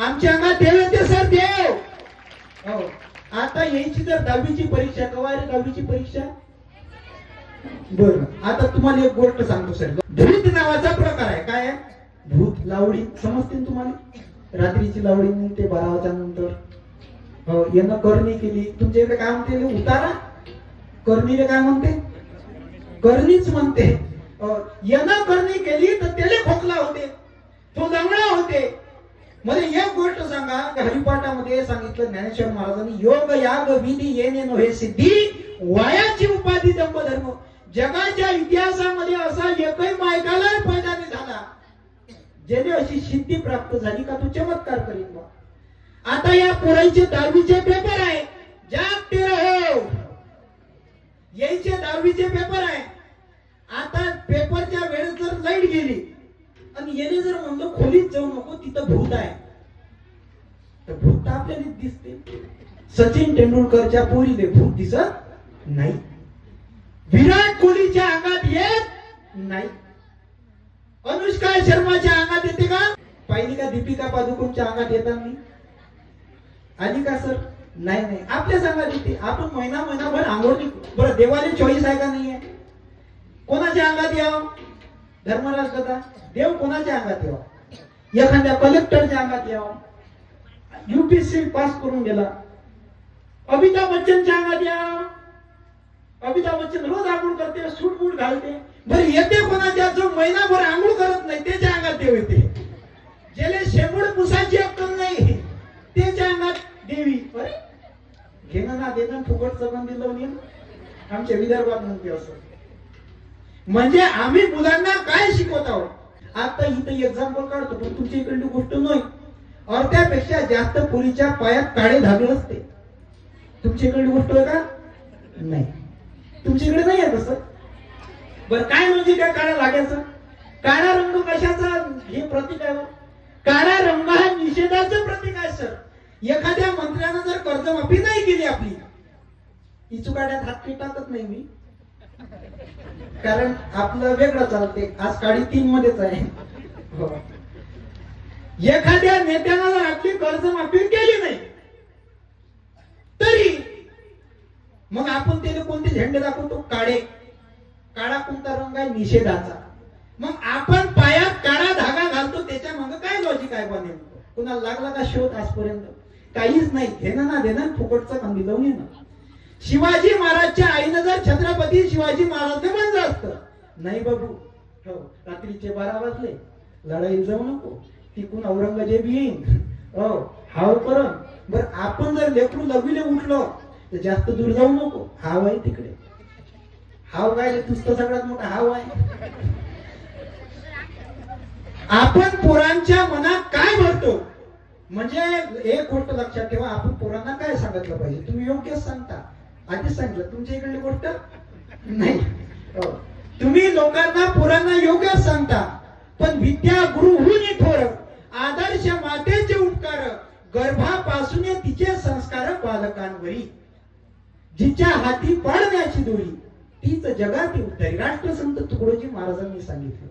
आमच्या अंगात देव येते सर, देव. हो, आता यायची जर 10वीची परीक्षा, केव्हा आहे 10वीची परीक्षा? बरं, आता तुम्हाला एक गोष्ट सांगतो सर. भूत नावाचा प्रकार आहे. काय आहे? भूत. लावडी समजते तुम्हाला? रात्रीची लावडी ते 12 वाजता नंतर. हो, यानं करणी केली. तुमच्या इकडे काय म्हणते? उतारा. करणीला काय म्हणते? करणीच म्हणते. यानं करणी केली तर त्याला खोकला होते, तो लंगडा होते. मला एक गोष्ट सांगा, हरिपाठामध्ये सांगितलं ज्ञानेश्वर महाराजांनी, योग याग विधी येणे नव्हे सिद्धी, वायाची उपाधी दंभधर्म. जगाच्या इतिहासामध्ये असा एकही मायकाला पैदा नाही झाला ज्याने अशी सिद्धी प्राप्त झाली का तू चमत्कार करीन बा. आता या पोरांचे 10वीचे पेपर आहे. जागते रहो, यायचे 10वीचे पेपर आहे. आता पेपरच्या वेळेस जर लाईट गेली आणि याने जर म्हणलं खोलीत जाऊ नको, तिथं भूत आहे, तर भूत तर आपल्याला दिसते. सचिन तेंडुलकरच्या पोरीले भूत दिसत नाही, विराट कोहलीच्या अंगात येत नाही, अनुष्का शर्माच्या अंगात येते का? पाहिली का दीपिका पादुकोणच्या अंगात येतात नाही? आली का सर? नाही नाही, आपल्या अंगात येते. आपण महिनाभर आंघोळ. बरं, देवाला चॉईस आहे का नाही आहे? कोणाच्या अंगात यावं? धर्मराज दादा, देव कोणाच्या अंगात यावं? एखाद्या कलेक्टरच्या अंगात यावं. UPSC पास करून गेला. अमिताभ बच्चनच्या अंगात यावं. अमिताभ बच्चन रोज आंघोळ करते, सूट बूट घालते. बरं, येते कोणाच्या? जो महिनाभर आंघोळ करत नाही त्याच्या अंगात देव येते. ज्याला शेंबूड पुसायची अक्कल नाही त्याच्या अंगात देवी. अरे, घेणं ना देणं फुकट संबंधी लावून येणं, आमच्या विदर्भात म्हणते असं. म्हणजे आम्ही मुलांना काय शिकवत आहोत? आता इथं एक्झाम्पल काढतो, पण तुमच्या इकडली गोष्ट नाही. अर्ध्यापेक्षा जास्त पोरीच्या पायात काळे धागे असते. तुमच्या इकडली गोष्ट आहे का? नाही, तुमच्या इकडे नाही आहे तसं. बरं, काय म्हणजे काय काळा धाग्याचं? काळा रंग कशाचा हे प्रतीक आहे? काळा रंग हा निषेधाचं प्रतीक आहे सर. एखाद्या मंत्र्यानं जर कर्जमाफी नाही केली आपली, इचुकाड्यात हात टाकत नाही मी, कारण आपलं वेगळं चालते. आज काळी 3 मध्येच आहे. हो. एखाद्या नेत्यानं जर आपली कर्जमाफी केली नाही तरी मग आपण त्याने कोणते झेंडे दाखवतो? काळे. काळा कोणता रंग आहे? निषेधाचा. मग आपण पायात काळा धागा घालतो, त्याच्या मागे काय लॉजिक आहे बा? नेमकं कुणाला लागला का शोध आजपर्यंत? काहीच नाही. घेणं ना देणं फुकटचं कंदी लावून येणं. शिवाजी महाराजच्या आईनं जर छत्रपती शिवाजी महाराजने म्हणलं असतं, नाही बाबू, हो रात्रीचे 12 वाजले, लढाई जाऊ नको, तिकून औरंगजेब येईन, हो हाव कर. बरं, आपण जर लेकरू लघवीले उठलो तर जास्त दूर जाऊ नको, हाव आहे तिकडे. हाव काय तुझं सगळ्यात मोठा हाव आहे. आपण पोरांच्या मनात काय भरतो? म्हणजे एक गोष्ट लक्षात ठेवा, आपण पोरांना काय सांगितलं पाहिजे? तुम्ही योग्यच सांगता. आधीच सांगितलं, तुमच्या इकडली गोष्ट नाही. तुम्ही लोकांना पोरांना योग्यच सांगता, पण विद्या गुरुहुनी थोर, आदर्श मातेचे उपकार, गर्भापासून तिचे संस्कार बालकांवरी, जिच्या हाती पाळण्याची दोरी, तीच जगाती उद्धारी. राष्ट्रसंत तुकडोजी महाराजांनी सांगितलं.